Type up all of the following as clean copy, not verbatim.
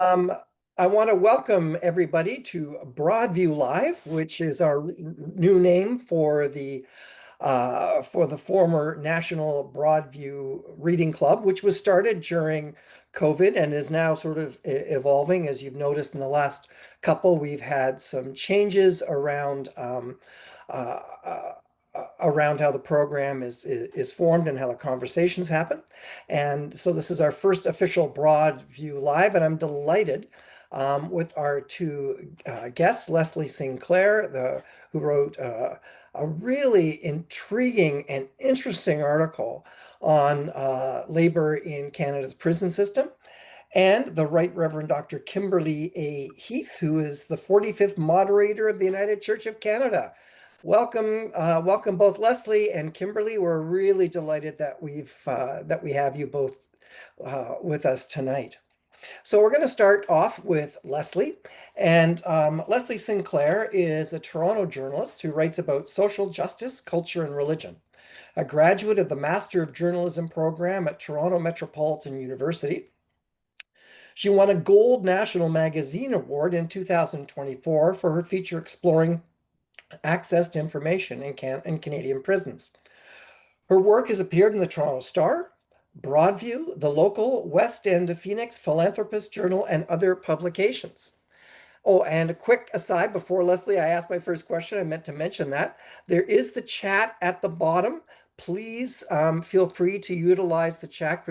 Um, I want to welcome everybody to Broadview Live, which is our new name for the former National Broadview Reading Club, which was started during COVID and is now sort of evolving. As you've noticed in the last couple, we've had some changes uh, uh, around how the program is formed and how the conversations happen. And so this is our first official Broadview Live, and I'm delighted with our two guests, Leslie Sinclair, who wrote a really intriguing and interesting article on labor in Canada's prison system, and the Right Reverend Dr. Kimberly A. Heath, who is the 45th Moderator of the United Church of Canada. Welcome both Leslie and Kimberly. We're really delighted that we have you both with us tonight. So we're going to start off with Leslie. And Leslie Sinclair is a Toronto journalist who writes about social justice, culture, and religion. A graduate of the Master of Journalism program at Toronto Metropolitan University. She won a Gold National Magazine Award in 2024 for her feature exploring access to information in Canadian prisons. Her work has appeared in the Toronto Star, Broadview, the local West End of Phoenix Philanthropist Journal, and other publications. Oh, and a quick aside before Leslie, I asked my first question. I meant to mention that there is the chat at the bottom. Please feel free to utilize the chat.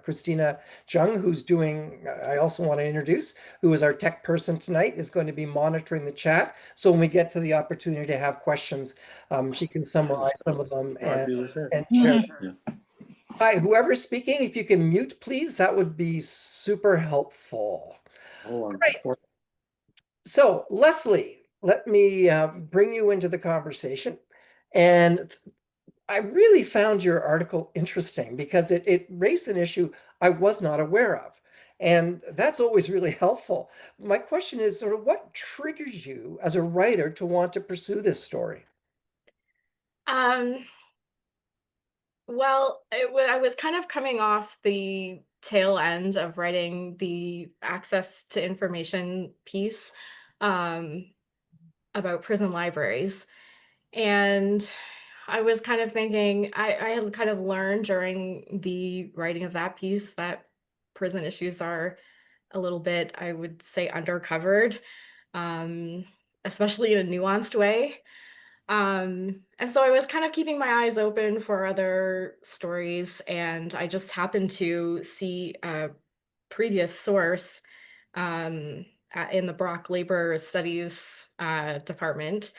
Christina Jung, who's doing, I also want to introduce, who is our tech person tonight, is going to be monitoring the chat. So when we get to the opportunity to have questions, she can summarize some of them and share. Yeah. Hi, whoever's speaking, if you can mute, please, that would be super helpful. Oh, I'm Right. So, Leslie, let me bring you into the conversation. And I really found your article interesting because it raised an issue I was not aware of. And that's always really helpful. My question is sort of what triggers you as a writer to want to pursue this story? Um, I was kind of coming off the tail end of writing the access to information piece um, about prison libraries. And I was kind of thinking, I had kind of learned during the writing of that piece that prison issues are a little bit, I would say, undercovered, um, especially in a nuanced way. And so I was kind of keeping my eyes open for other stories, and I just happened to see a previous source in the Brock Labor Studies department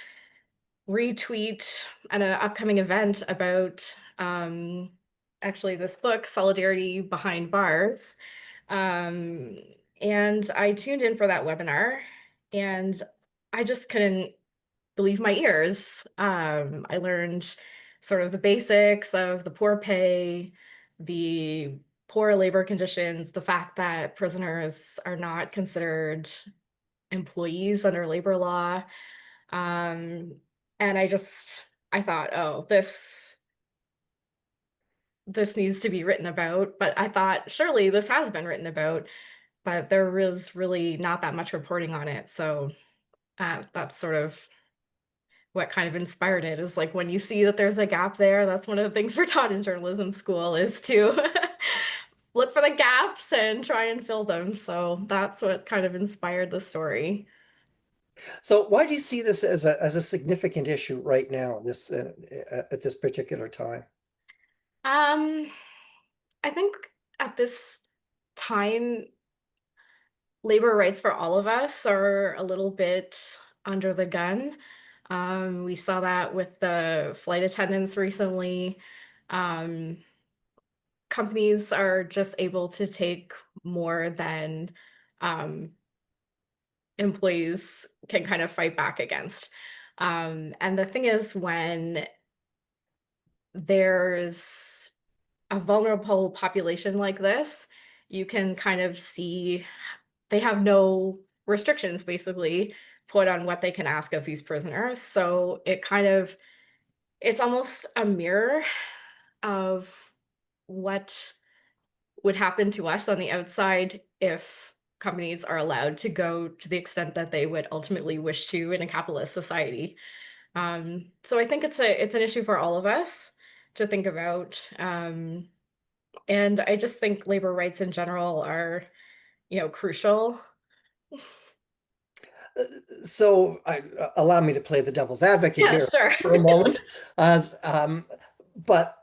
retweet at an upcoming event about actually this book, Solidarity Behind Bars. Um, and I tuned in for that webinar, and I just couldn't believe my ears. I learned sort of the basics of the poor pay, the poor labor conditions, the fact that prisoners are not considered employees under labor law. Um, and I thought, oh, this needs to be written about. But I thought, surely this has been written about, but there was really not that much reporting on it. So that's sort of what kind of inspired it, is like when you see that there's a gap there, that's one of the things we're taught in journalism school, is to look for the gaps and try and fill them. So that's what kind of inspired the story. So why do you see this as a significant issue right now, at this particular time? Um, I think at this time, labor rights for all of us are a little bit under the gun. We saw that with the flight attendants recently. Um, Companies are just able to take more than um, employees can kind of fight back against. And the thing is, when there's a vulnerable population like this, you can kind of see they have no restrictions basically put on what they can ask of these prisoners. So it's almost a mirror of what would happen to us on the outside if companies are allowed to go to the extent that they would ultimately wish to in a capitalist society. So I think it's an issue for all of us to think about. And I just think labor rights in general are, crucial. So allow me to play the devil's advocate Yeah, here sure. for a moment. As, but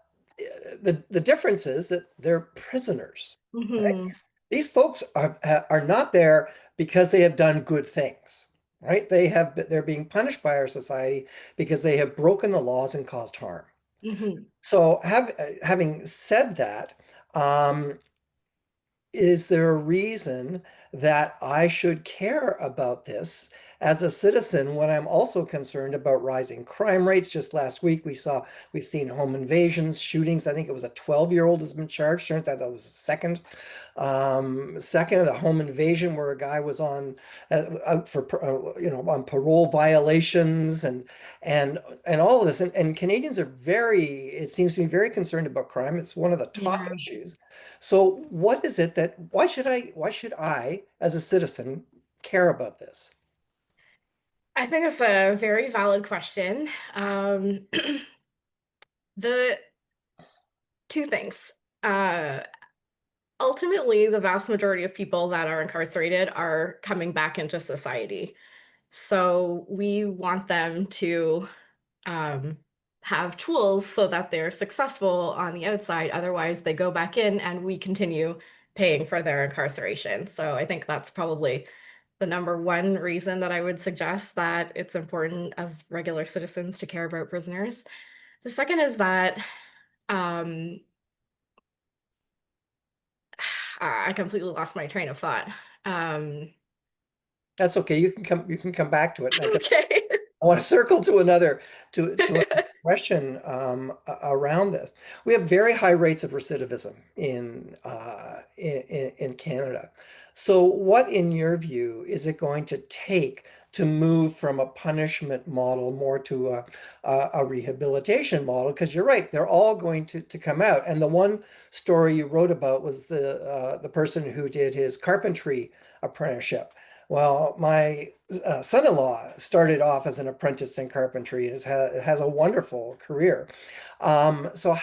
the difference is that they're prisoners, right? Hmm. These folks are not there because they have done good things, right? They're being punished by our society because they have broken the laws and caused harm. Hmm. So having said that, um, is there a reason that I should care about this as a citizen when I'm also concerned about rising crime rates? Just last week, we've seen home invasions, shootings. I think it was a 12-year-old has been charged. Turns out that was the second of the home invasion where a guy was out for on parole violations and all of this. And Canadians are it seems to be very concerned about crime. It's one of the top Yeah. issues. So what is it that why should I as a citizen care about this? I think it's a very valid question. The two things. Uh, Ultimately, the vast majority of people that are incarcerated are coming back into society. So we want them to um, have tools so that they're successful on the outside. Otherwise, they go back in and we continue paying for their incarceration. So I think that's probably the number one reason that I would suggest that it's important as regular citizens to care about prisoners. The second is that um, I completely lost my train of thought. Um, That's okay. You can come back to it. okay. I want to circle to another question around this. We have very high rates of recidivism in Canada. So, what, in your view, is it going to take to move from a punishment model more to a rehabilitation model? Because you're right, they're all going to come out. And the one story you wrote about was the person who did his carpentry apprenticeship. Well, my son-in-law started off as an apprentice in carpentry and has a wonderful career. So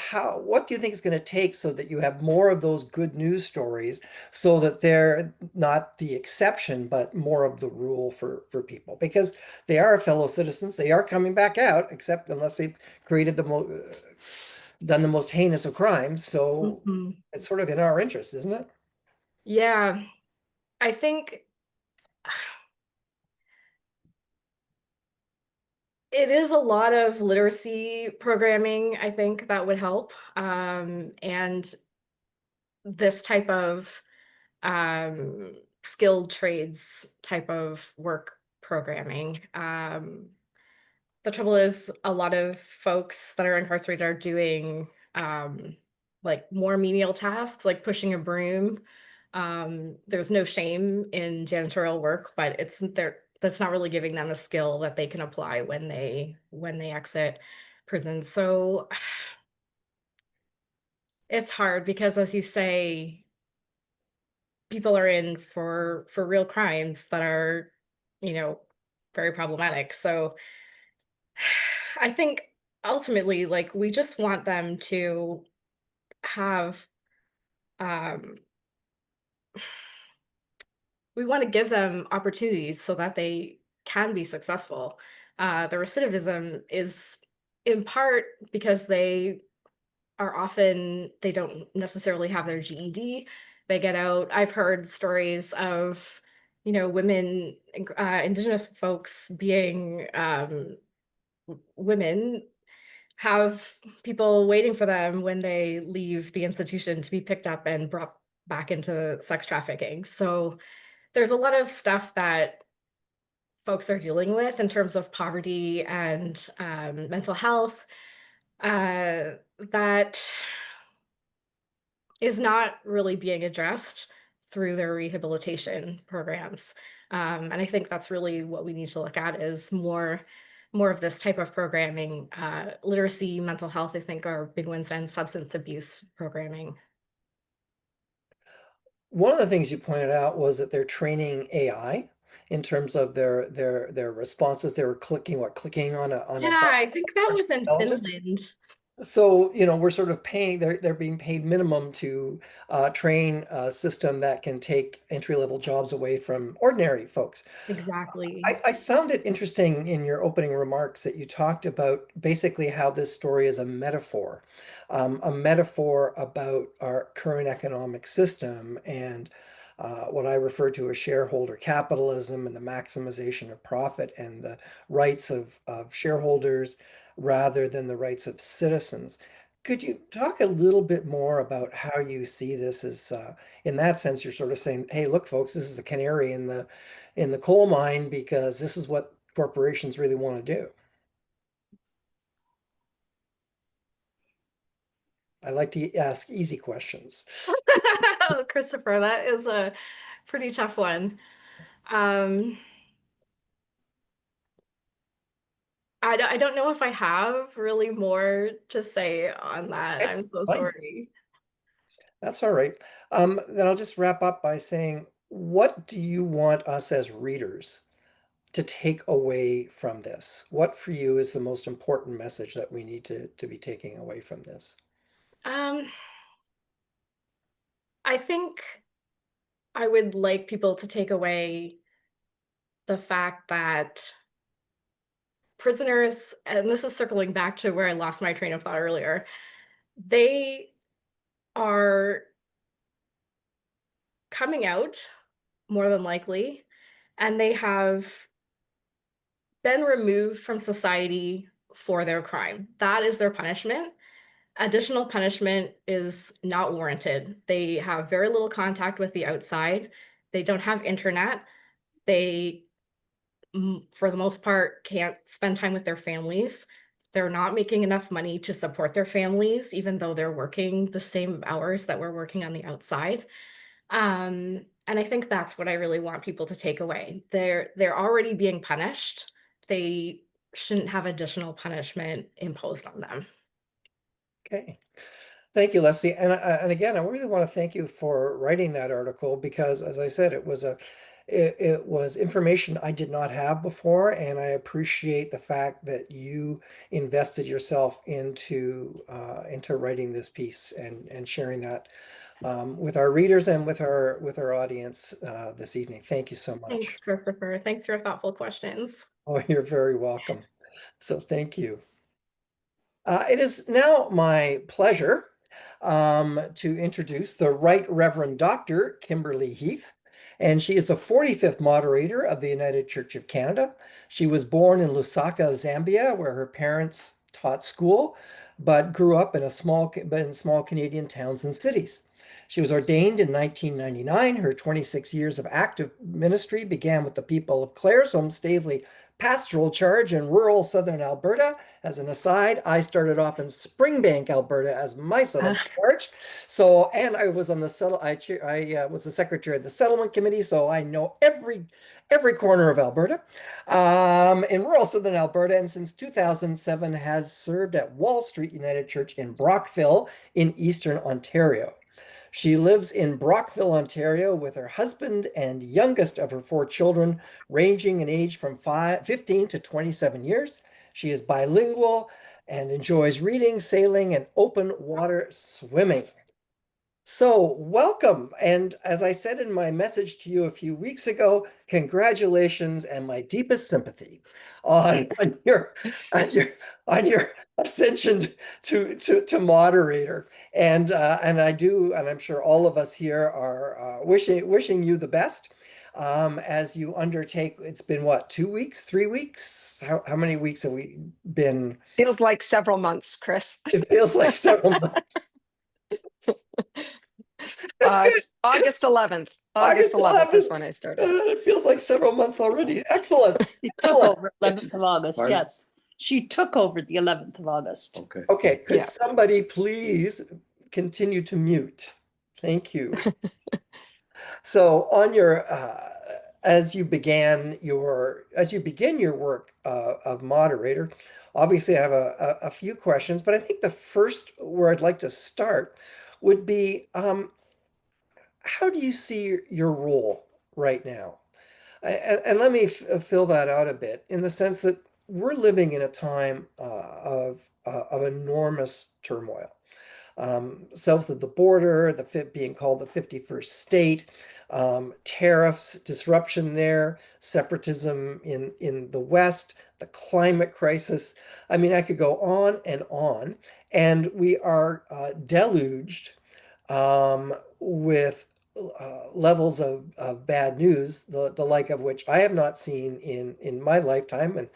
what do you think is going to take so that you have more of those good news stories so that they're not the exception, but more of the rule for people? Because they are fellow citizens. They are coming back out, except unless they've created done the most heinous of crimes. So Mhm. it's sort of in our interest, isn't it? Yeah, I think it is a lot of literacy programming, I think that would help. And this type of skilled trades type of work programming. The trouble is, a lot of folks that are incarcerated are doing like more menial tasks, like pushing a broom. There's no shame in janitorial work, but it's there. That's not really giving them a skill that they can apply when they exit prison. So it's hard because, as you say, people are in for real crimes that are, you know, very problematic. So I think ultimately, like, we just want them to have, um, we want to give them opportunities so that they can be successful. The recidivism is in part because they don't necessarily have their GED. They get out. I've heard stories of, women, Indigenous folks being women have people waiting for them when they leave the institution to be picked up and brought back into sex trafficking. So there's a lot of stuff that folks are dealing with in terms of poverty and mental health that is not really being addressed through their rehabilitation programs. And I think that's really what we need to look at is more of this type of programming. Literacy, mental health, I think are big ones, and substance abuse programming. one of the things you pointed out was that they're training AI in terms of their responses. They were clicking on a Yeah, button. I think that was in Intelligent. Finland. So, we're sort of paying, they're being paid minimum to train a system that can take entry-level jobs away from ordinary folks. Exactly. I found it interesting in your opening remarks that you talked about basically how this story is a metaphor about our current economic system and what I refer to as shareholder capitalism and the maximization of profit and the rights of shareholders rather than the rights of citizens. Could you talk a little bit more about how you see this as, in that sense, you're sort of saying, hey, look, folks, this is the canary in the coal mine because this is what corporations really want to do. I like to ask easy questions. Oh, Christopher, that is a pretty tough one. Um, I don't know if I have really more to say on that. Okay, I'm so fine. sorry. That's all right. Then I'll just wrap up by saying, what do you want us as readers to take away from this? What for you is the most important message that we need to be taking away from this? Um, I think I would like people to take away the fact that prisoners, and this is circling back to where I lost my train of thought earlier, they are coming out more than likely, and they have been removed from society for their crime. That is their punishment. Additional punishment is not warranted. They have very little contact with the outside. They don't have internet. They, for the most part, can't spend time with their families. They're not making enough money to support their families, even though they're working the same hours that we're working on the outside. And I think that's what I really want people to take away. They're already being punished. They shouldn't have additional punishment imposed on them. Okay. Thank you, Leslie. And again, I really want to thank you for writing that article because, as I said, it was information I did not have before, and I appreciate the fact that you invested yourself into writing this piece and sharing that with our readers and with our audience this evening. Thank you so Thanks, much. Christopher. Thanks for your thoughtful questions. Oh, you're very welcome. So thank you. It is now my pleasure to introduce the Right Reverend Dr. Kimberly Heath, and she is the 45th moderator of the United Church of Canada. She was born in Lusaka, Zambia, where her parents taught school, but grew up in small Canadian towns and cities. She was ordained in 1999. Her 26 years of active ministry began with the people of Claresholm Stavely Pastoral Charge in rural southern Alberta. As an aside, I started off in Springbank, Alberta, as my Uh, settlement charge. So, and I was on the settle. I was the secretary of the settlement committee, so I know every corner of Alberta, in rural southern Alberta, and since 2007 has served at Wall Street United Church in Brockville in eastern Ontario. She lives in Brockville, Ontario, with her husband and youngest of her four children, ranging in age from 15 to 27 years. She is bilingual and enjoys reading, sailing, and open water swimming. So, welcome. And as I said in my message to you a few weeks ago, congratulations and my deepest sympathy on on your on your ascension to moderator. And I do, and I'm sure all of us here are wishing you the best as you undertake. It's been what, 2 weeks, 3 weeks? How many weeks have we been? Feels like several months, Chris. It feels like several months. That's good. August 11th. August August 11th is 11th. when I started. It feels like several months already. Excellent. She took Excellent. over 11th of August, Pardon? yes. She took over the 11th of August. Okay. Okay, could Yeah. somebody please continue to mute? Thank you. So on your as you begin your work of moderator, obviously I have a few questions, but I think the first where I'd like to start would be how do you see your role right now? And let me fill that out a bit in the sense that we're living in a time of enormous turmoil. South of the border, being called the 51st state, tariffs, disruption there, separatism in the West, the climate crisis. I mean, I could go on and on. And we are deluged with levels of bad news, the like of which I have not seen in my lifetime. And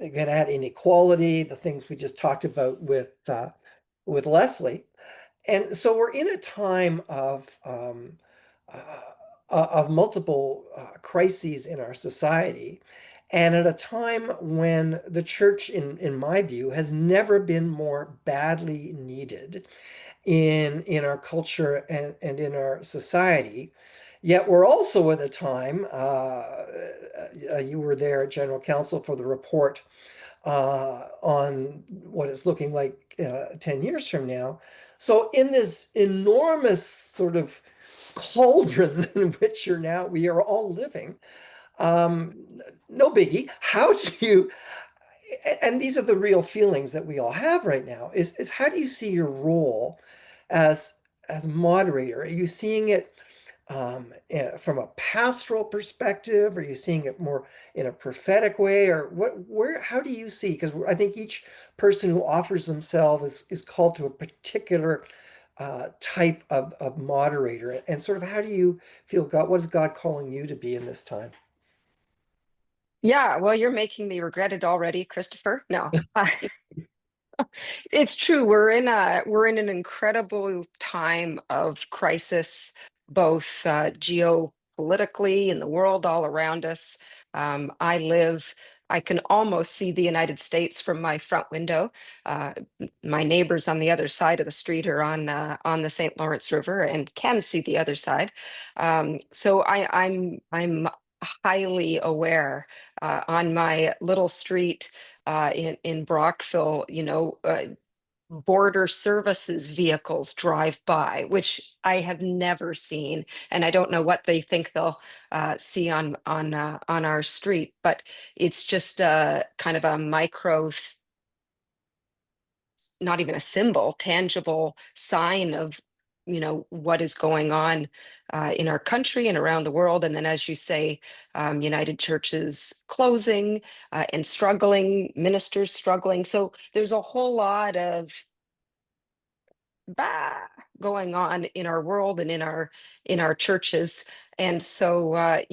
again, add inequality, the things we just talked about with Leslie. And so we're in a time of multiple crises in our society, and at a time when the church, in my view, has never been more badly needed in our culture and in our society. Yet we're also at a time, you were there at General Council for the report on what it's looking like 10 years from now. So in this enormous sort of cauldron in which we are all living, um, no biggie. How do you, and these are the real feelings that we all have right now, is how do you see your role as moderator? Are you seeing it from a pastoral perspective? Are you seeing it more in a prophetic way, or how do you see? Because I think each person who offers themselves is called to a particular type of moderator, and sort of how do you feel God, what is God calling you to be in this time? Yeah, well, you're making me regret it already, Christopher. No, it's true. We're in an incredible time of crisis, both geopolitically in the world all around us. I can almost see the United States from my front window. Uh, my neighbors on the other side of the street are on the St. Lawrence River and can see the other side. So I'm highly aware on my little street in Brockville, border services vehicles drive by, which I have never seen, and I don't know what they think they'll see on our street. But it's just a kind of a not even a symbol, tangible sign of what is going on in our country and around the world. And then, as you say, United Churches closing and struggling, ministers struggling. So there's a whole lot of bah going on in our world and in our churches. And so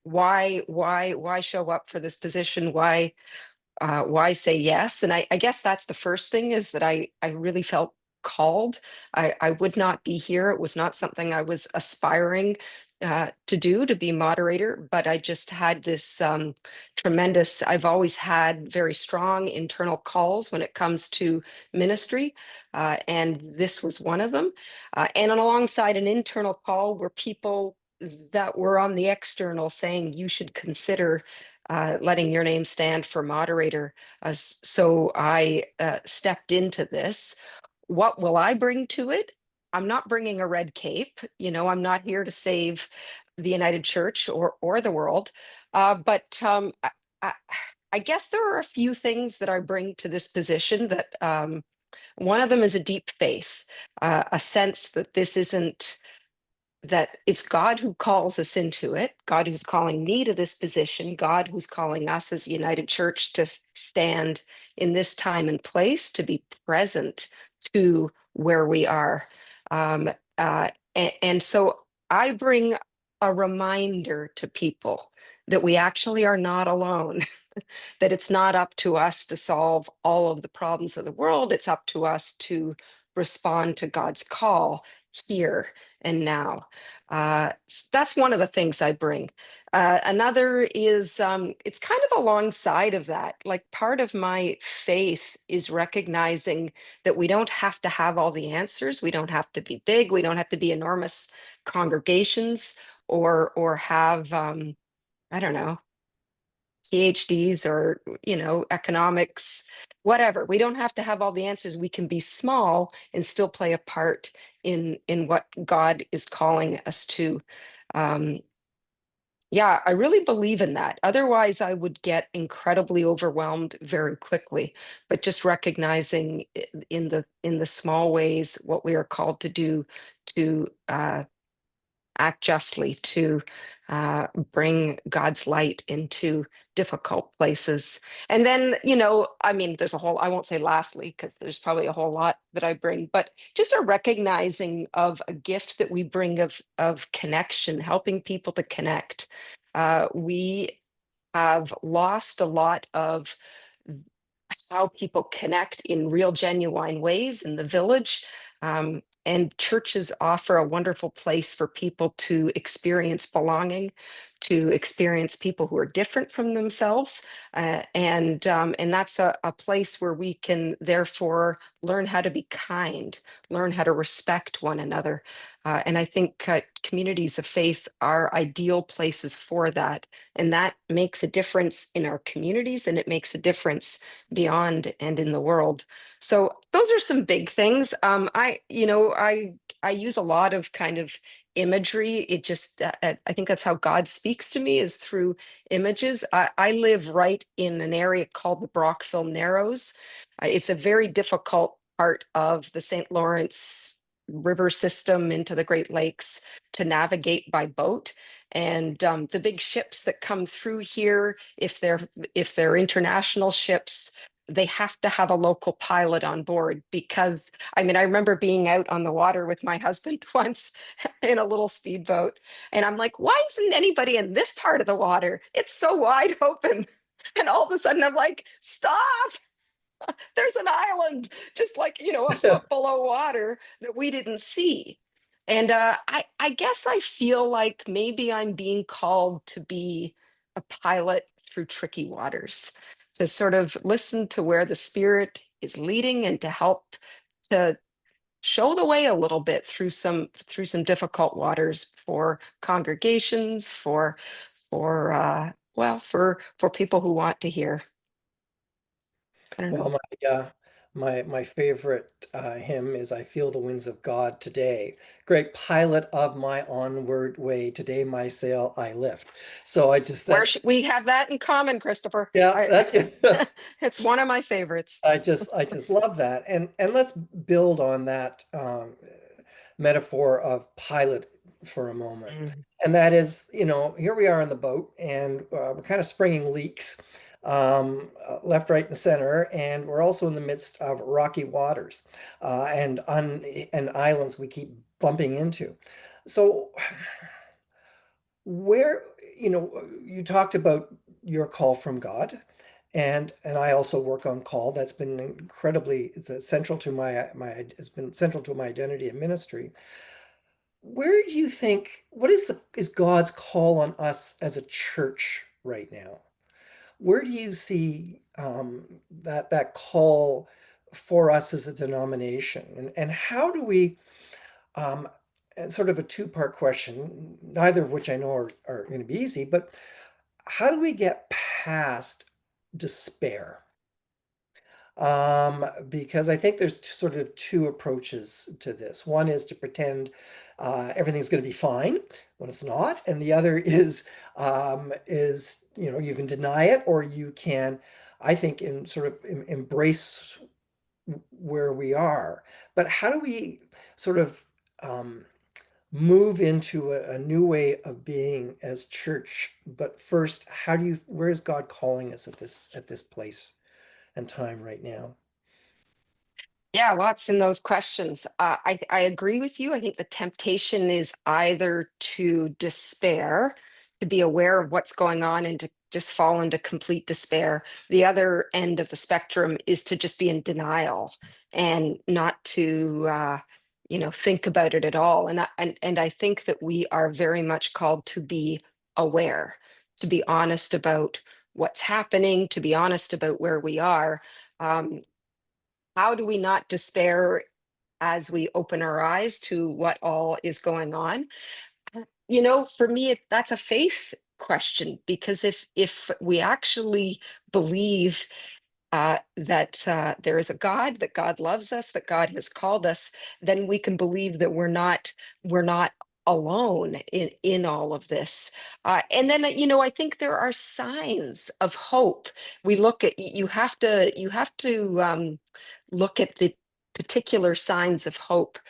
why show up for this position? Why say yes? And I guess that's the first thing, is that I really felt called. I would not be here. It was not something I was aspiring to do, to be moderator, but I just had this tremendous, I've always had very strong internal calls when it comes to ministry. And this was one of them. And alongside an internal call were people that were on the external saying, you should consider letting your name stand for moderator. So I stepped into this. What will I bring to it? I'm not bringing a red cape. I'm not here to save the United Church or the world. But I guess there are a few things that I bring to this position that one of them is a deep faith, a sense that this isn't that it's God who calls us into it, God who's calling me to this position, God who's calling us as a United Church to stand in this time and place, to be present to where we are. Um, and so I bring a reminder to people that we actually are not alone, that it's not up to us to solve all of the problems of the world. It's up to us to respond to God's call here and now. That's one of the things I bring. Another is it's kind of alongside of that. Like, part of my faith is recognizing that we don't have to have all the answers. We don't have to be big. We don't have to be enormous congregations or have I don't know, PhDs or, economics, whatever. We don't have to have all the answers. We can be small and still play a part in what God is calling us to. Um, yeah, I really believe in that. Otherwise, I would get incredibly overwhelmed very quickly. But just recognizing in the small ways what we are called to do to act justly, to bring God's light into difficult places. And then, I mean, there's a whole, I won't say lastly, because there's probably a whole lot that I bring, but just a recognizing of a gift that we bring of connection, helping people to connect. We have lost a lot of how people connect in real, genuine ways in the village. And churches offer a wonderful place for people to experience belonging, to experience people who are different from themselves, and that's a place where we can therefore learn how to be kind, learn how to respect one another. And I think communities of faith are ideal places for that, and that makes a difference in our communities, and it makes a difference beyond and in the world. So those are some big things. I use a lot of kind of imagery. It just I think that's how God speaks to me, is through images. I live right in an area called the Brockville Narrows. It's a very difficult part of the St. Lawrence River system into the Great Lakes to navigate by boat. And the big ships that come through here, if they're international ships, they have to have a local pilot on board, because I mean, I remember being out on the water with my husband once in a little speedboat, and I'm like, why isn't anybody in this part of the water? It's so wide open. And all of a sudden I'm like, stop, there's an island just like, a foot below water that we didn't see. And I guess I feel like maybe I'm being called to be a pilot through tricky waters, to sort of listen to where the spirit is leading and to help to show the way a little bit through some difficult waters for congregations, for people who want to hear. I don't Well, know. my favorite hymn is "I Feel the Winds of God Today." Great pilot of my onward way, today my sail I lift. So I just that's We have that in common, Christopher. yeah, that's It's one of my favorites. I just love that. And let's build on that metaphor of pilot for a moment. Mm. And that is, here we are in the boat, and we're kind of springing leaks, left, right, and center, and we're also in the midst of rocky waters, and islands we keep bumping into. So where, you talked about your call from God, and I also work on call. That's been incredibly, central to it's been central to my identity and ministry. Where do you think, what is God's call on us as a church right now? Where do you see that call for us as a denomination, and how do we, and sort of a two-part question, neither of which I know are going to be easy, but how do we get past despair? Because I think there's sort of two approaches to this. One is to pretend everything's going to be fine when it's not, and the other is you can deny it, or you can, I think, in sort of embrace where we are. But how do we sort of um, move into a new way of being as church? But first, where is God calling us at this place and time right now? Yeah, lots in those questions. I agree with you. I think the temptation is either to despair, to be aware of what's going on and to just fall into complete despair. The other end of the spectrum is to just be in denial and not to think about it at all. And I think that we are very much called to be aware, to be honest about what's happening, to be honest about where we are. Um, how do we not despair as we open our eyes to what all is going on? For me, that's a faith question, because if we actually believe that there is a God, that God loves us, that God has called us, then we can believe that we're not alone in all of this. And then I think there are signs of hope. We look at you have to look at the particular signs of hope.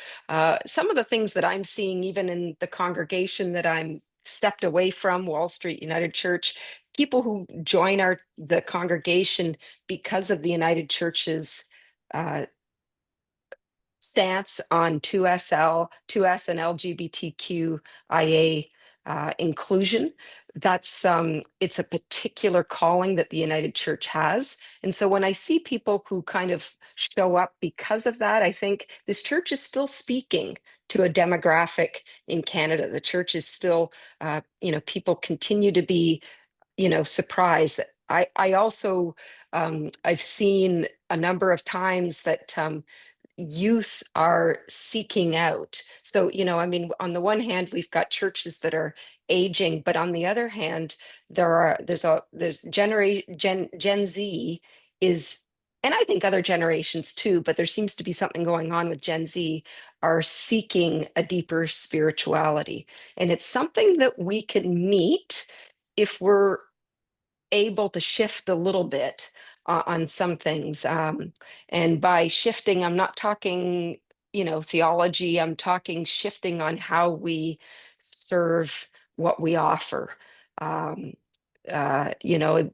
Some of the things that I'm seeing, even in the congregation that I'm stepped away from, Wall Street United Church, people who join the congregation because of the United Church's uh, stance on 2S and LGBTQIA inclusion. It's a particular calling that the United Church has. And so when I see people who kind of show up because of that, I think this church is still speaking to a demographic in Canada. The church is still, people continue to be surprised. I also I've seen a number of times that youth are seeking out. So, I mean, on the one hand, we've got churches that are aging, but on the other hand, there's Gen Z is, and I think other generations too, but there seems to be something going on with Gen Z, are seeking a deeper spirituality. And it's something that we can meet if we're able to shift a little bit on some things. And by shifting, I'm not talking, theology, I'm talking shifting on how we serve what we offer. Um, you know,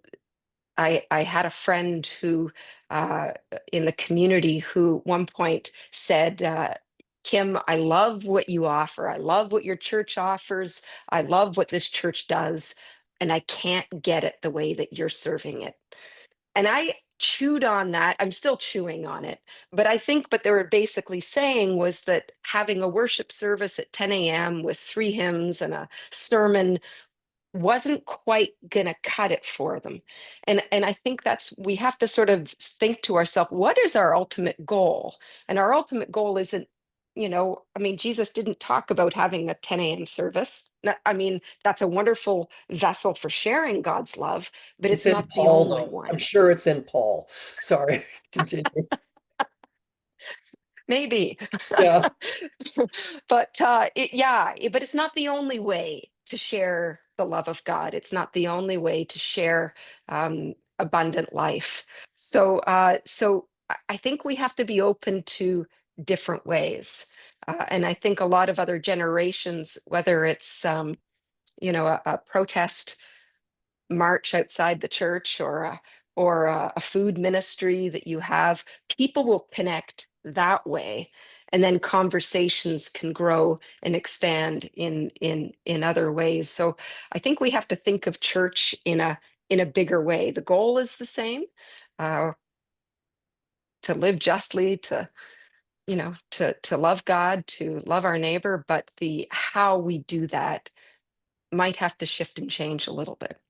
I had a friend who in the community who one point said, Kim, I love what you offer. I love what your church offers. I love what this church does. And I can't get it the way that you're serving it. And I chewed on that. I'm still chewing on it. But I think what they were basically saying was that having a worship service at 10 a.m. with 3 hymns and a sermon wasn't quite gonna cut it for them. And I think we have to sort of think to ourselves, what is our ultimate goal? And our ultimate goal isn't, I mean, Jesus didn't talk about having a 10 a.m. service. I mean, that's a wonderful vessel for sharing God's love, but It's it's in not the Paul, only though. I'm one. sure it's in Paul. Sorry, continue. Maybe. Yeah. But it's not the only way to share the love of God. It's not the only way to share abundant life. So I think we have to be open to different ways. And I think a lot of other generations, whether it's a protest march outside the church, or a food ministry that you have, people will connect that way, and then conversations can grow and expand in other ways. So I think we have to think of church in a bigger way. The goal is the same, uh, to live justly, to love God, to love our neighbor, but the how we do that might have to shift and change a little bit.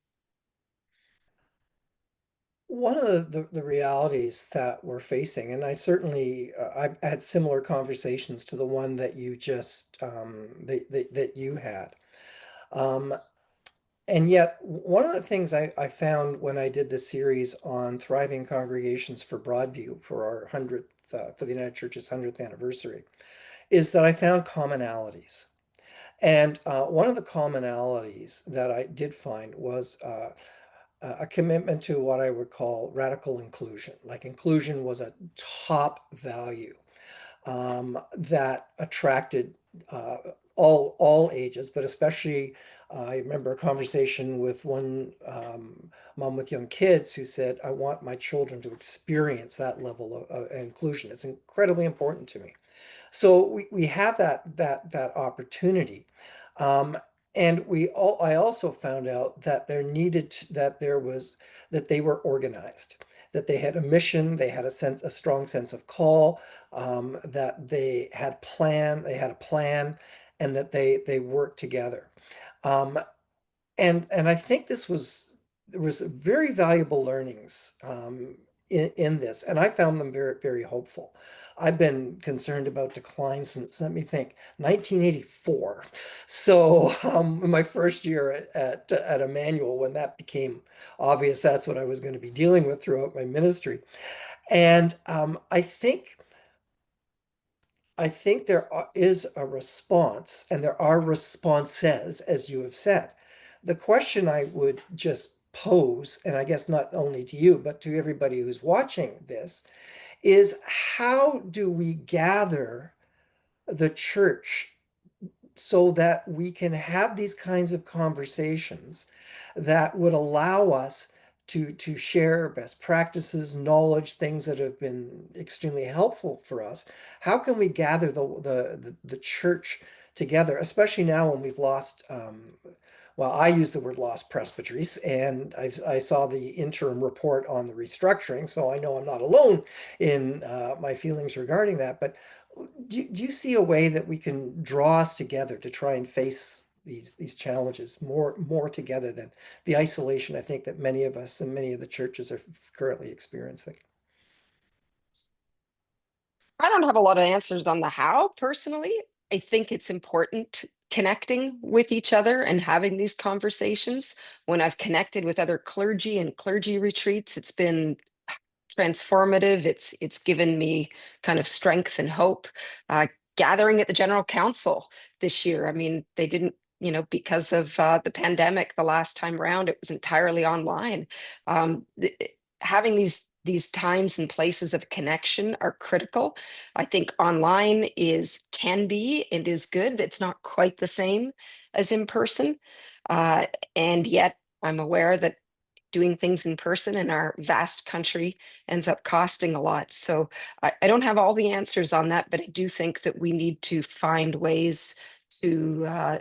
One of the realities that we're facing, and I certainly I've had similar conversations to the one that you just that you had. Um, and yet, one of the things I found when I did this series on thriving congregations for Broadview for our 100th for the United Church's 100th anniversary is that I found commonalities. And one of the commonalities that I did find was a commitment to what I would call radical inclusion. Like inclusion was a top value that attracted all ages, but especially I remember a conversation with one mom with young kids who said, "I want my children to experience that level of inclusion. It's incredibly important to me." So we have that opportunity. Um, and I also found out that that they were organized, that they had a mission, they had a strong sense of call, that they had a plan, and that they worked together. Um, and I think there was very valuable learnings in this, and I found them very, very hopeful. I've been concerned about decline since, let me think, 1984. So in my first year at Emmanuel, when that became obvious, that's what I was going to be dealing with throughout my ministry. And I think is a response, and there are responses, as you have said. The question I would just pose, and I guess not only to you, but to everybody who's watching this, is how do we gather the church so that we can have these kinds of conversations that would allow us to share best practices, knowledge, things that have been extremely helpful for us. How can we gather the church together, especially now when we've lost well, I use the word lost presbyteries, and I saw the interim report on the restructuring, so I know I'm not alone in my feelings regarding that. But do you see a way that we can draw us together to try and face these challenges more together than the isolation I think that many of us and many of the churches are currently experiencing? I don't have a lot of answers on the how personally. I think it's important connecting with each other and having these conversations. When I've connected with other clergy and clergy retreats, it's been transformative. It's given me kind of strength and hope. Gathering at the General Council this year. I mean, they didn't, because of the pandemic, the last time around, it was entirely online. Having these times and places of connection are critical. I think online can be and is good. It's not quite the same as in person, uh, and yet I'm aware that doing things in person in our vast country ends up costing a lot. So I don't have all the answers on that, but I do think that we need to find ways to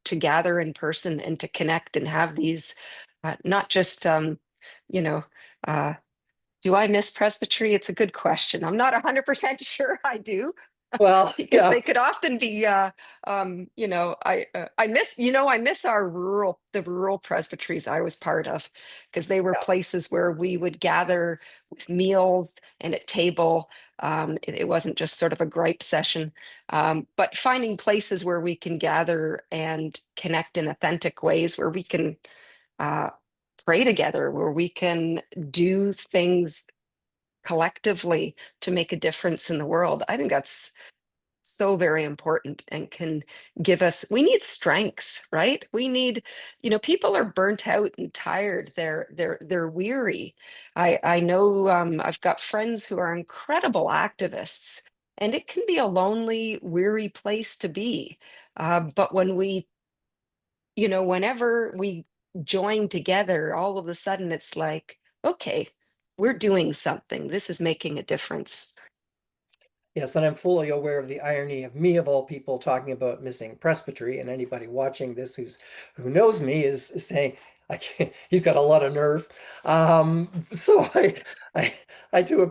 to gather in person and to connect and have these not just you know uh, do I miss presbytery? It's a good question. I'm not 100% sure I do. Well, Because yeah, they could often be I miss the rural presbyteries I was part of, because they were yeah. places where we would gather with meals and at table. It wasn't just sort of a gripe session, but finding places where we can gather and connect in authentic ways, where we can uh, pray together, where we can do things collectively to make a difference in the world. I think that's so very important and can we need strength, right? We need, people are burnt out and tired. They're weary. I know, I've got friends who are incredible activists, and it can be a lonely, weary place to be. But whenever we join together, all of a sudden it's like, okay, we're doing something. This is making a difference. Yes, and I'm fully aware of the irony of me, of all people, talking about missing presbytery, and anybody watching this who knows me is saying, I can't, he's got a lot of nerve. So I I do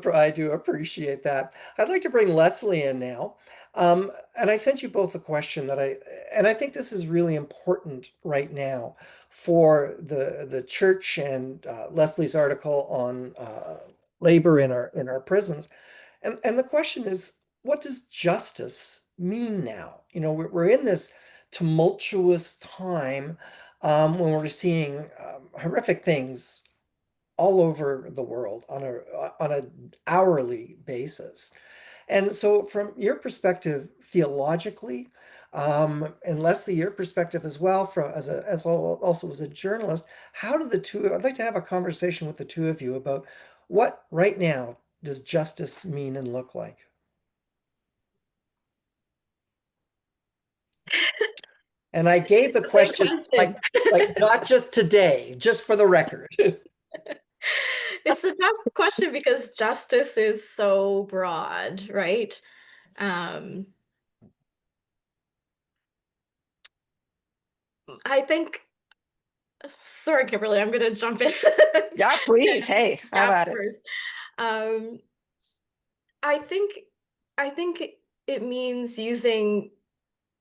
appreciate that. I'd like to bring Leslie in now. And I sent you both a question and I think this is really important right now for the church, and Leslie's article on labor in our prisons. And the question is, what does justice mean now? We're in this tumultuous time when we're seeing horrific things all over the world on a hourly basis. And so, from your perspective, theologically, and Leslie, your perspective as well, also as a journalist, how do the two? I'd like to have a conversation with the two of you about what right now does justice mean and look like. And I gave the It's a big question question. like not just today, just for the record. It's a tough question because justice is so broad, right? Um, I think, sorry, Kimberly, I'm gonna jump in. Yeah, please. Hey, how Gap about it? first. Um, I think, I think it means using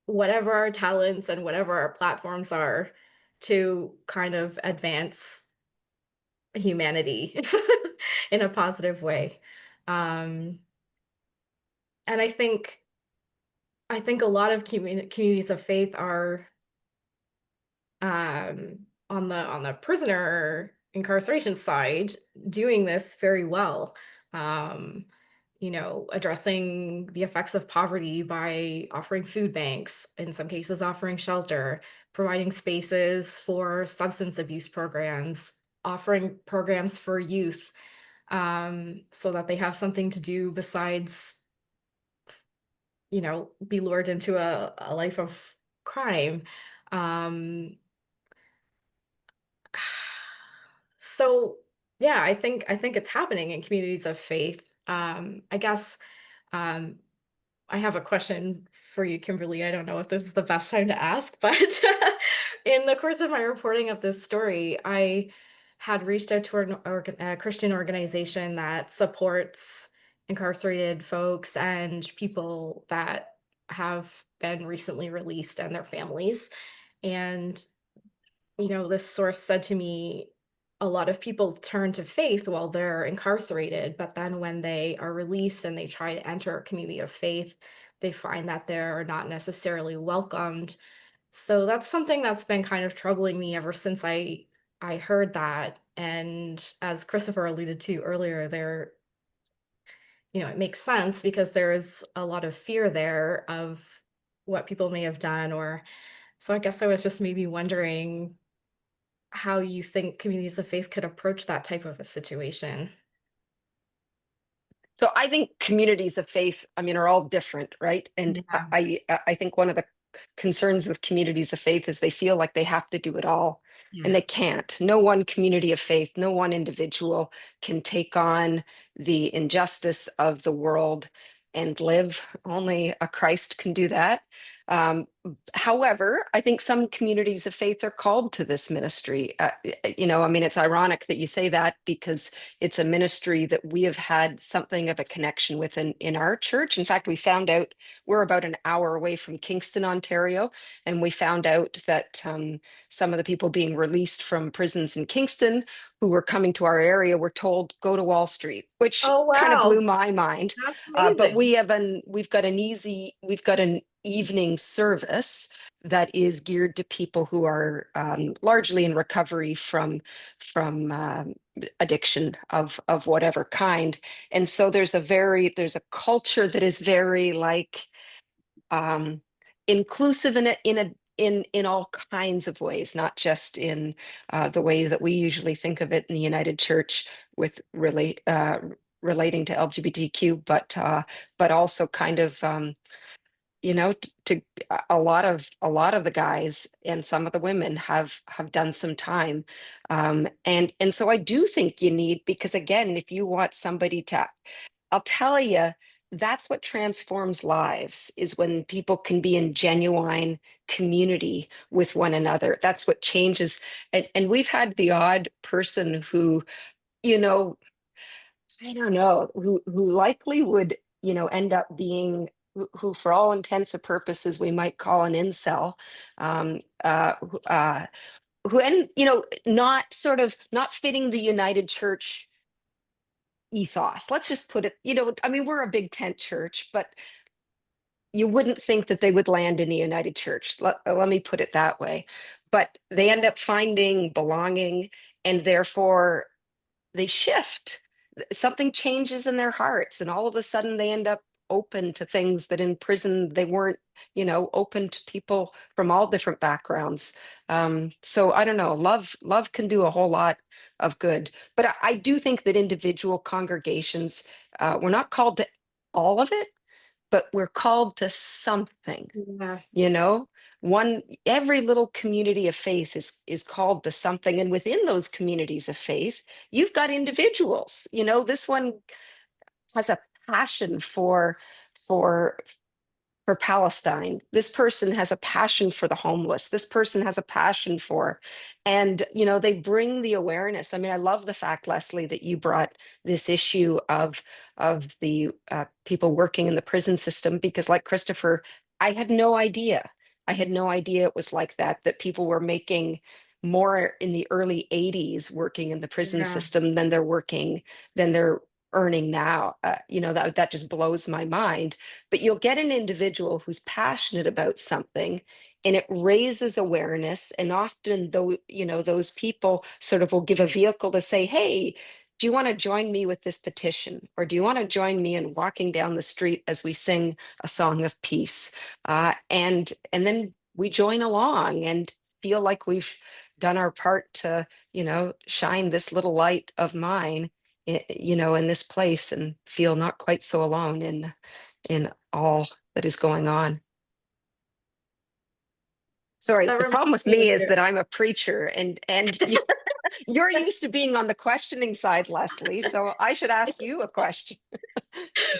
whatever our talents and whatever our platforms are to kind of advance humanity in a positive way. And I think a lot of communities of faith are on the prisoner incarceration side doing this very well. Um, you know, addressing the effects of poverty by offering food banks, in some cases offering shelter, providing spaces for substance abuse programs, offering programs for youth, so that they have something to do besides, you know, be lured into a life of crime. Um, so yeah, I think it's happening in communities of faith. I guess um, I have a question for you, Kimberly. I don't know if this is the best time to ask, but in the course of my reporting of this story, I had reached out to a Christian organization that supports incarcerated folks and people that have been recently released and their families. And, you know, this source said to me, a lot of people turn to faith while they're incarcerated, but then when they are released and they try to enter a community of faith, they find that they're not necessarily welcomed. So that's something that's been kind of troubling me ever since I heard that. And as Christopher alluded to earlier, there, you know, it makes sense because there is a lot of fear there of what people may have done. Or so I guess I was just maybe wondering how you think communities of faith could approach that type of a situation. So I think communities of faith, I mean, are all different, right? And Yeah. I think one of the concerns with communities of faith is they feel like they have to do it all, and Yeah. they can't. No one community of faith, no one individual can take on the injustice of the world and live. Only a Christ can do that. Um, However, I think some communities of faith are called to this ministry. You know, I mean, it's ironic that you say that because it's a ministry that we have had something of a connection with in our church. In fact, we found out we're about an hour away from Kingston, Ontario, and we found out that some of the people being released from prisons in Kingston who were coming to our area were told go to Wall Street, which Oh, kind of blew wow. my mind. That's But amazing. we've got an evening service that is geared to people who are largely in recovery from addiction of whatever kind. And so there's a culture that is very like um inclusive in all kinds of ways, not just in the way that we usually think of it in the United Church with relating to LGBTQ, but also kind of you know to a lot of the guys and some of the women have done some time, and so I do think you need, because again, if you want somebody to, I'll tell you, that's what transforms lives, is when people can be in genuine community with one another. That's what changes. And we've had the odd person who, you know, I don't know, who likely would, you know, end up being who for all intents and purposes we might call an incel, um, uh, who, uh, who and you know, not sort of not fitting the United Church ethos. Let's just put it, you know, I mean, we're a big tent church, but you wouldn't think that they would land in the United Church. Let me put it that way. But they end up finding belonging, and therefore they shift. Something changes in their hearts, and all of a sudden they end up open to things that in prison they weren't, you know, open to people from all different backgrounds. So I don't know. Love can do a whole lot of good, but I do think that individual congregations, we're not called to all of it, but we're called to something, Yeah. you know. One, every little community of faith is called to something, and within those communities of faith you've got individuals, you know. This one has a passion for for Palestine. This person has a passion for the homeless. This person has a passion for, and you know, they bring the awareness. I mean, I love the fact, Leslie, that you brought this issue of the people working in the prison system, because, like Christopher, I had no idea. I had no idea it was like that. That people were making more in the early 80s working in the prison Yeah. system than they're earning now. That just blows my mind. But you'll get an individual who's passionate about something, and it raises awareness. And often, though, those people sort of will give a vehicle to say, "Hey, do you want to join me with this petition, or do you want to join me in walking down the street as we sing a song of peace?" And then we join along and feel like we've done our part to, shine this little light of mine, in this place, and feel not quite so alone in all that is going on. Sorry, That the problem with reminds me me of is your that I'm a preacher, and you're used to being on the questioning side, Leslie. So I should ask you a question.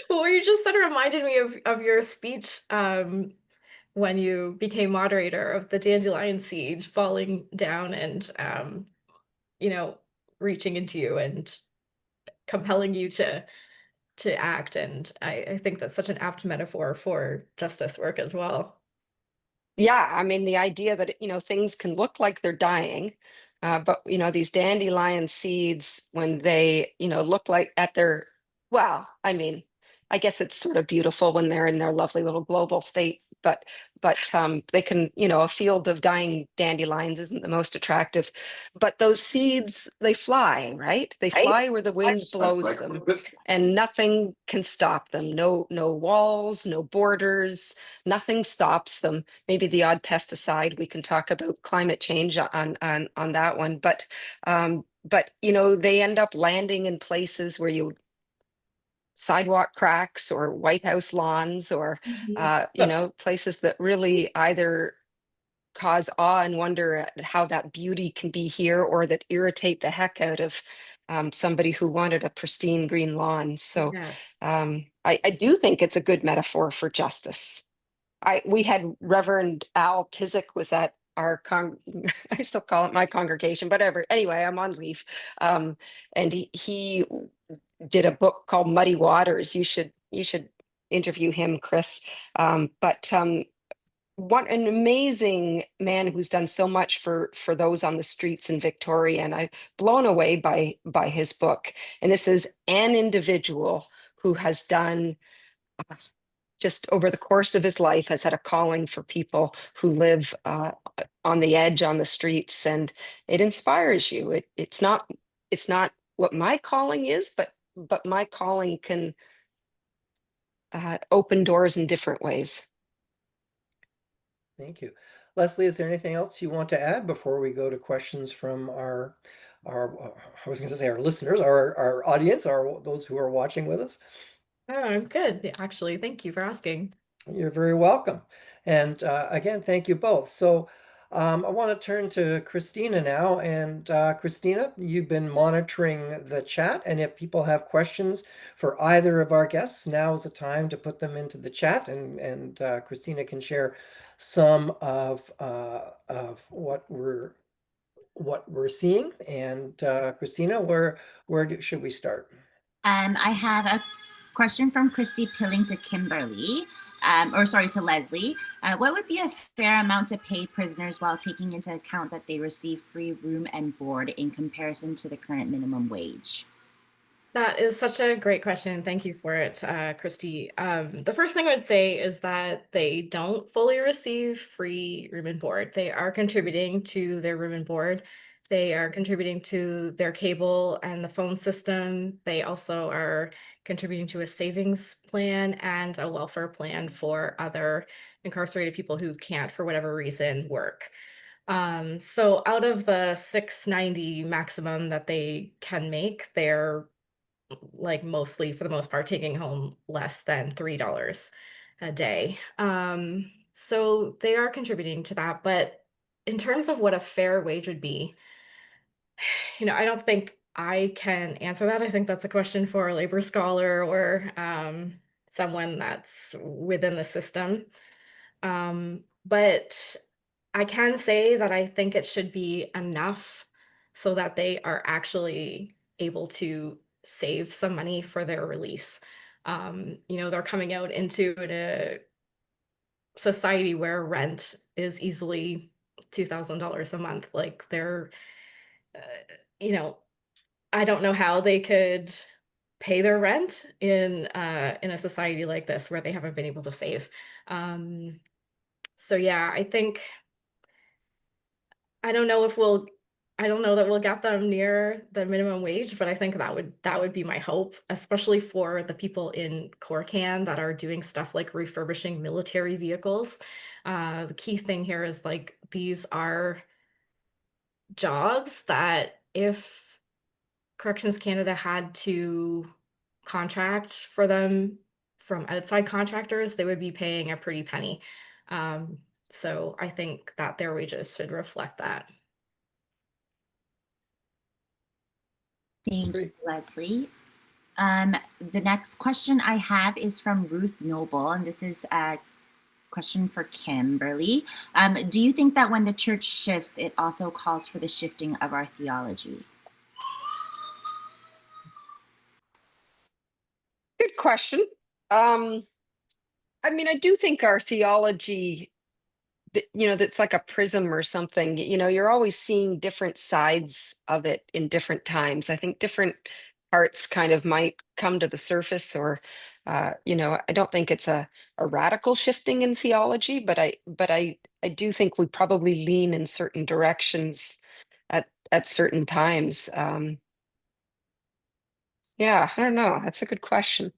well, what you just said reminded me of your speech when you became moderator of the dandelion seed falling down and you know, reaching into you and compelling you to act. And I think that's such an apt metaphor for justice work as well. Yeah, I mean, the idea that, things can look like they're dying, but, these dandelion seeds, when they, look like at their, well, I mean, I guess it's sort of beautiful when they're in their lovely little global state, but they can, a field of dying dandelions isn't the most attractive, but those seeds, they fly, right? They fly where the wind blows them, and nothing can stop them. No walls, no borders, nothing stops them. Maybe the odd pesticide. We can talk about climate change on that one, but they end up landing in places where you sidewalk cracks or White House lawns, or Mhm. places that really either cause awe and wonder at how that beauty can be here, or that irritate the heck out of somebody who wanted a pristine green lawn. So Yeah. I do think it's a good metaphor for justice. We had Reverend Al Tizik was at our I still call it my congregation, but whatever. Anyway, I'm on leave. And he did a book called Muddy Waters. You should interview him, Chris. But what an amazing man who's done so much for those on the streets in Victoria, and I'm blown away by his book. And this is an individual who has done, uh, just over the course of his life, has had a calling for people who live on the edge, on the streets, and it inspires you. It's not what my calling is, but my calling can open doors in different ways. Thank you. Leslie, is there anything else you want to add before we go to questions from I was going to say our listeners, our audience, those who are watching with us? Oh, I'm good, actually. Thank you for asking. You're very welcome. And again, thank you both. So I want to turn to Christina now. And Christina, you've been monitoring the chat. And if people have questions for either of our guests, now is the time to put them into the chat. And Christina can share some of what we're seeing. And Christina, should we start? I have a question from Christy Pilling to Kimberly, or sorry, to Leslie. What would be a fair amount to pay prisoners while taking into account that they receive free room and board in comparison to the current minimum wage? That is such a great question. Thank you for it, Christy. The first thing I would say is that they don't fully receive free room and board. They are contributing to their room and board. They are contributing to their cable and the phone system. They also are contributing to a savings plan and a welfare plan for other incarcerated people who can't, for whatever reason, work. So out of the 690 maximum that they can make, they're like mostly for the most part taking home less than $3 a day. So they are contributing to that. But in terms of what a fair wage would be, I don't think I can answer that. I think that's a question for a labor scholar or someone that's within the system. But I can say that I think it should be enough so that they are actually able to save some money for their release. They're coming out into a society where rent is easily $2,000 a month. Like they're, you know, I don't know how they could pay their rent in a society like this where they haven't been able to save. So yeah, I think I don't know if we'll I don't know that we'll get them near the minimum wage, but I think that would be my hope, especially for the people in Corcan that are doing stuff like refurbishing military vehicles. The key thing here is like these are jobs that if Corrections Canada had to contract for them from outside contractors, they would be paying a pretty penny. So I think that their wages should reflect that. Thank you, Great. Leslie. The next question I have is from Ruth Noble, and this is a question for Kimberly. Do you think that when the church shifts, it also calls for the shifting of our theology? Good question. I mean, I do think our theology, that's like a prism or something. You're always seeing different sides of it in different times. I think different parts kind of might come to the surface, or, I don't think it's a radical shifting in theology, but I do think we probably lean in certain directions at certain times. Yeah, I don't know. That's a good question.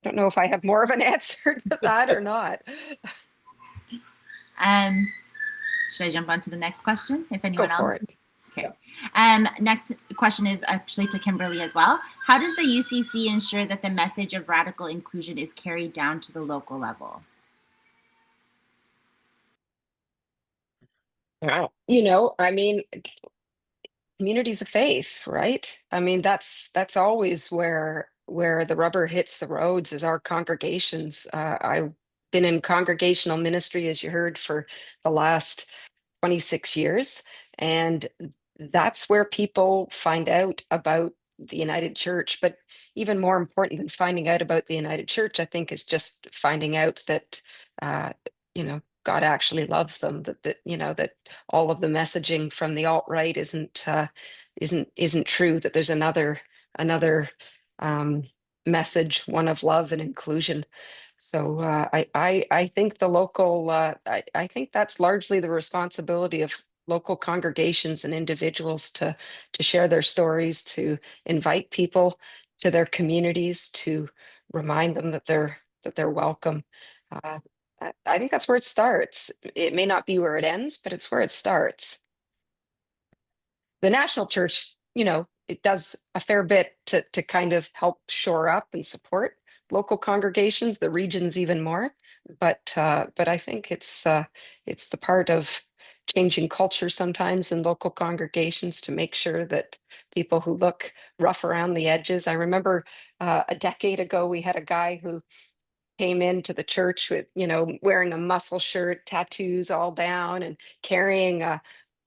Don't know if I have more of an answer to that or not. Um, should I jump on to the next question if Go anyone else? for it. Okay. Next question is actually to Kimberly as well. How does the UCC ensure that the message of radical inclusion is carried down to the local level? Wow. I mean, communities of faith, right? I mean, that's always where the rubber hits the roads, is our congregations. I've been in congregational ministry, as you heard, for the last 26 years, and that's where people find out about the United Church. But even more important than finding out about the United Church, I think, is just finding out that God actually loves them, that all of the messaging from the alt-right isn't true, that there's another um, message, one of love and inclusion. So I think the local I think that's largely the responsibility of local congregations and individuals to share their stories, to invite people to their communities, to remind them that they're welcome. Uh, I think that's where it starts. It may not be where it ends, but it's where it starts. The national church, it does a fair bit to kind of help shore up and support local congregations, the regions even more. But I think it's the part of changing culture sometimes in local congregations to make sure that people who look rough around the edges. I remember a decade ago we had a guy who came into the church with, wearing a muscle shirt, tattoos all down, and carrying a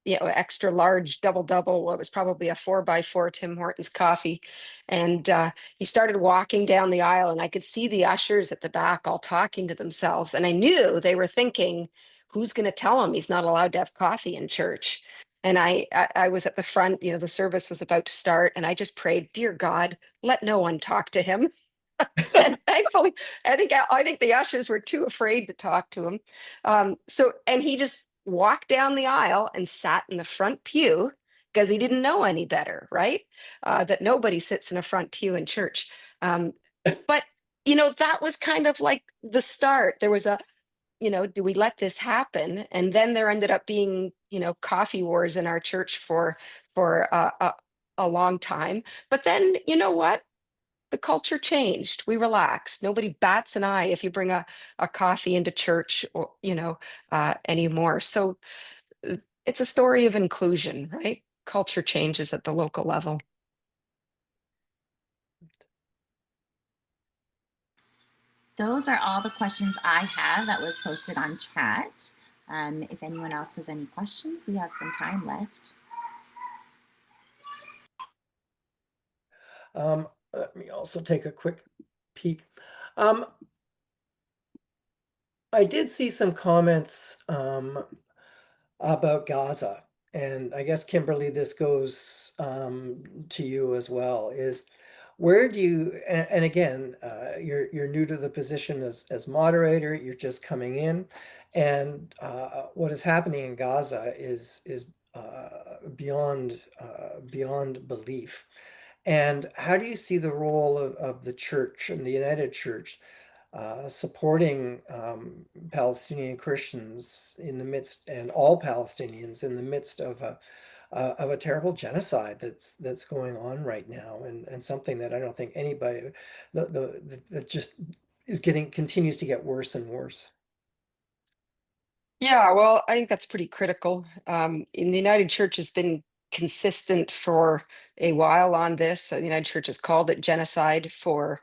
extra large double, what was probably a 4x4 Tim Hortons coffee. And he started walking down the aisle, and I could see the ushers at the back all talking to themselves. And I knew they were thinking, who's going to tell him he's not allowed to have coffee in church? And I was at the front, the service was about to start, and I just prayed, dear God, let no one talk to him. And thankfully, I think the ushers were too afraid to talk to him. And he just walked down the aisle and sat in the front pew because he didn't know any better, right? That nobody sits in a front pew in church. But that was kind of like the start. There was do we let this happen? And then there ended up being, coffee wars in our church for a long time. But then, you know what? The culture changed. We relaxed. Nobody bats an eye if you bring a coffee into church, or anymore. So it's a story of inclusion, right? Culture changes at the local level. Those are all the questions I have that was posted on chat. If anyone else has any questions, we have some time left. Let me also take a quick peek. Um, I did see some comments about Gaza, and I guess Kimberly, this goes to you as well. Is where do you and again, you're new to the position as moderator. You're just coming in, and what is happening in Gaza is beyond belief. And how do you see the role of the church and the United Church supporting Palestinian Christians in the midst, and all Palestinians in the midst of a terrible genocide that's going on right now, and something that I don't think anybody that just continues to get worse and worse. Yeah, well, I think that's pretty critical. In the United Church has been consistent for a while on this. The United Church has called it genocide for,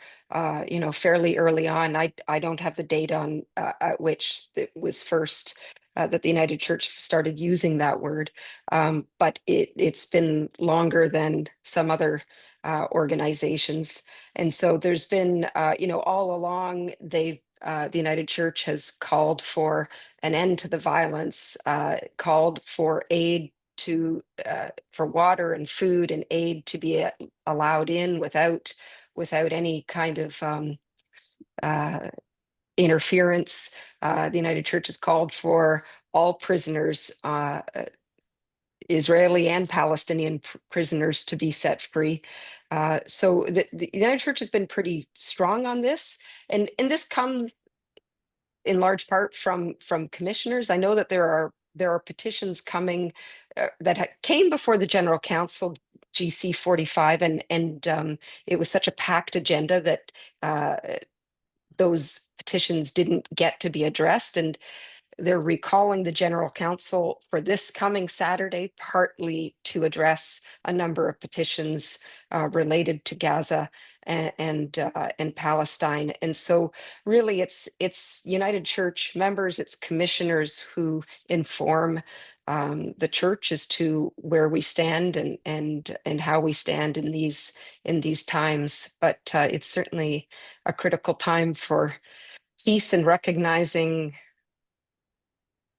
fairly early on. I don't have the date on at which it was first that the United Church started using that word, but it's been longer than some other organizations. And so there's been, all along the United Church has called for an end to the violence, called for aid for water and food and aid to be allowed in without any kind of uh, interference. The United Church has called for all prisoners, Israeli and Palestinian prisoners, to be set free. So the United Church has been pretty strong on this, and this comes in large part from commissioners. I know that there are petitions coming that came before the General Council, GC 45, and it was such a packed agenda that those petitions didn't get to be addressed, and they're recalling the General Council for this coming Saturday, partly to address a number of petitions related to Gaza and Palestine. And so, really, it's United Church members, it's commissioners who inform the church as to where we stand and how we stand in these times. But it's certainly a critical time for peace and recognizing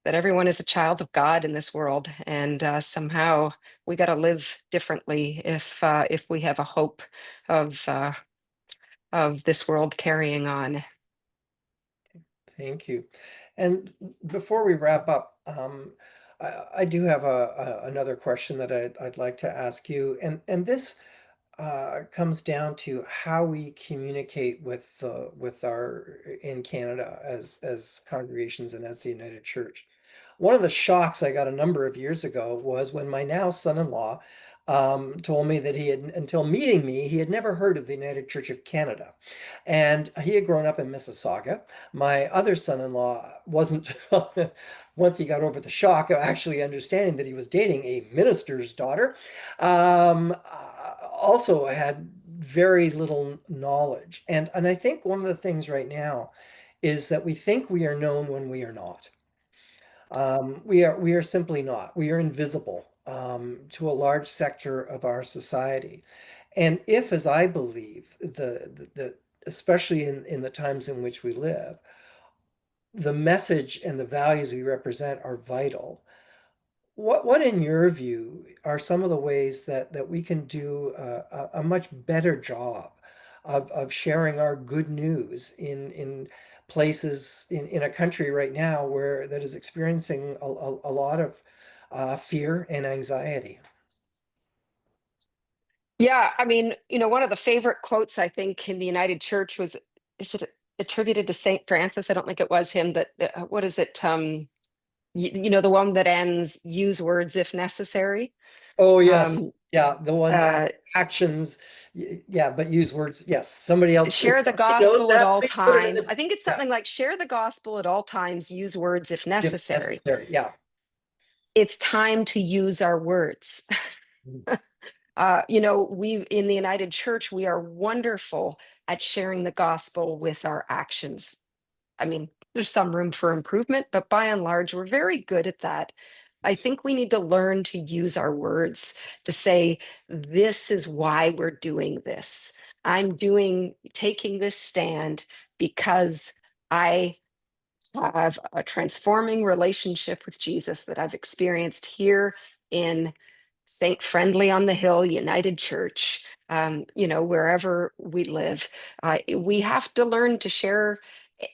that everyone is a child of God in this world, and somehow we got to live differently if we have a hope of this world carrying on. Thank you. And before we wrap up, I do have another question that I'd like to ask you, and this comes down to how we communicate with our in Canada as congregations and as the United Church. One of the shocks I got a number of years ago was when my now son-in-law told me that until meeting me, he had never heard of the United Church of Canada. And he had grown up in Mississauga. My other son-in-law wasn't, once he got over the shock of actually understanding that he was dating a minister's daughter, also had very little knowledge. And I think one of the things right now is that we think we are known when we are not. We are simply not. We are invisible to a large sector of our society. And if, as I believe, the especially in the times in which we live, the message and the values we represent are vital. What in your view are some of the ways that we can do a much better job of sharing our good news in places in a country right now where that is experiencing a lot of fear and anxiety? Yeah, I mean, one of the favorite quotes I think in the United Church was, is it attributed to Saint Francis? I don't think it was him. That what is it? The one that ends, "Use words if necessary." Oh, yes. Um, Yeah, the one uh, actions, yeah, but use words. Yes, somebody else, if Share the somebody knows gospel at that, all please put it in times. the I think it's chat something like share the gospel at all times, use words if if necessary. necessary. Yeah. It's time to use our words. We in the United Church, we are wonderful at sharing the gospel with our actions. I mean, there's some room for improvement, but by and large, we're very good at that. I think we need to learn to use our words to say, this is why we're doing this. I'm taking this stand because I have a transforming relationship with Jesus that I've experienced here in Saint Friendly on the Hill United Church, wherever we live. We have to learn to share,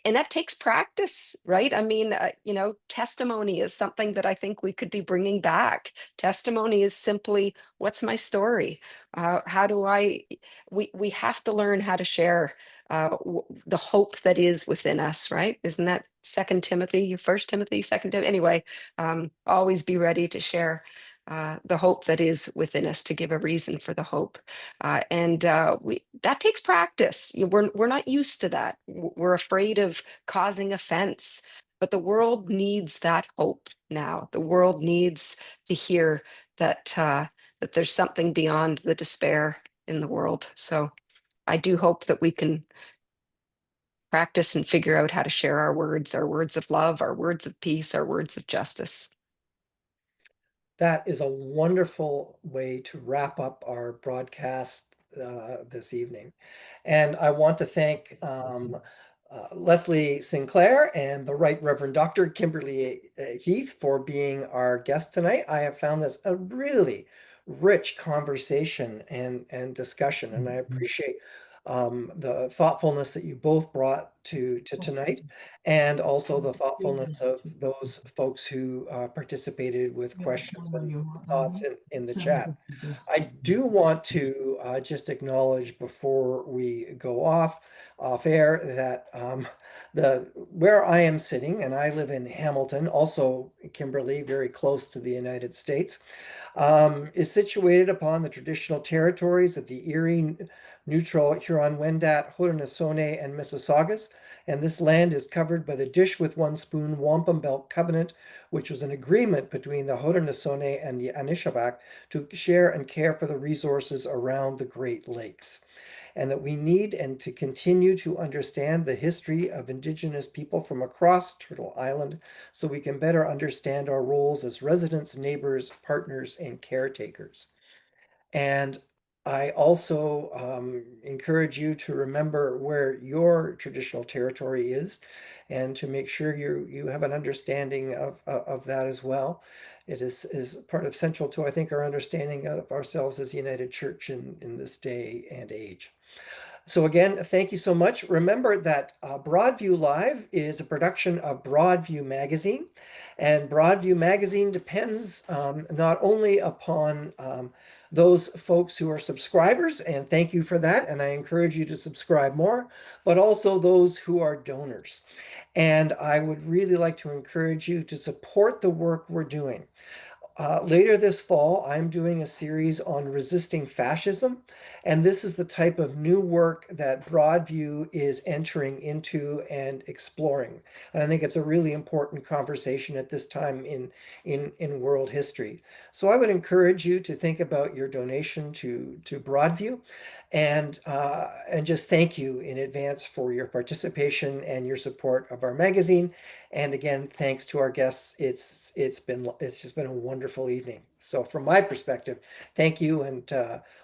and that takes practice, right? I mean, testimony is something that I think we could be bringing back. Testimony is simply, what's my story? How do we have to learn how to share the hope that is within us, right? Isn't that Second Timothy, First Timothy, Second Timothy? Anyway, always be ready to share the hope that is within us, to give a reason for the hope. And that takes practice. We're not used to that. We're afraid of causing offense, but the world needs that hope now. The world needs to hear that that there's something beyond the despair in the world. So I do hope that we can practice and figure out how to share our words of love, our words of peace, our words of justice. That is a wonderful way to wrap up our broadcast this evening. And I want to thank Leslie Sinclair and the Right Reverend Dr. Kimberly Heath for being our guest tonight. I have found this a really rich conversation and discussion, and I appreciate the thoughtfulness that you both brought to tonight, and also the thoughtfulness of those folks who participated with questions and thoughts in the chat. I do want to just acknowledge before we go off air that where I am sitting, and I live in Hamilton, also Kimberly, very close to the United States, is situated upon the traditional territories of the Erie, Neutral, Huron-Wendat, Haudenosaunee, and Mississaugas, and this land is covered by the Dish with One Spoon Wampum Belt Covenant, which was an agreement between the Haudenosaunee and the Anishinaabe to share and care for the resources around the Great Lakes, and that we need and to continue to understand the history of Indigenous people from across Turtle Island so we can better understand our roles as residents, neighbors, partners, and caretakers. And I also encourage you to remember where your traditional territory is and to make sure you have an understanding of that as well. It is part of central to, I think, our understanding of ourselves as United Church in this day and age. So again, thank you so much. Remember that Broadview Live is a production of Broadview Magazine, and Broadview Magazine depends not only upon those folks who are subscribers, and thank you for that, and I encourage you to subscribe more, but also those who are donors. And I would really like to encourage you to support the work we're doing. Later this fall, I'm doing a series on resisting fascism, and this is the type of new work that Broadview is entering into and exploring. And I think it's a really important conversation at this time in world history. So I would encourage you to think about your donation to Broadview, and just thank you in advance for your participation and your support of our magazine. And again, thanks to our guests. It's just been a wonderful evening. So from my perspective, thank you, and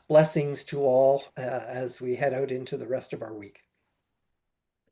blessings to all as we head out into the rest of our week.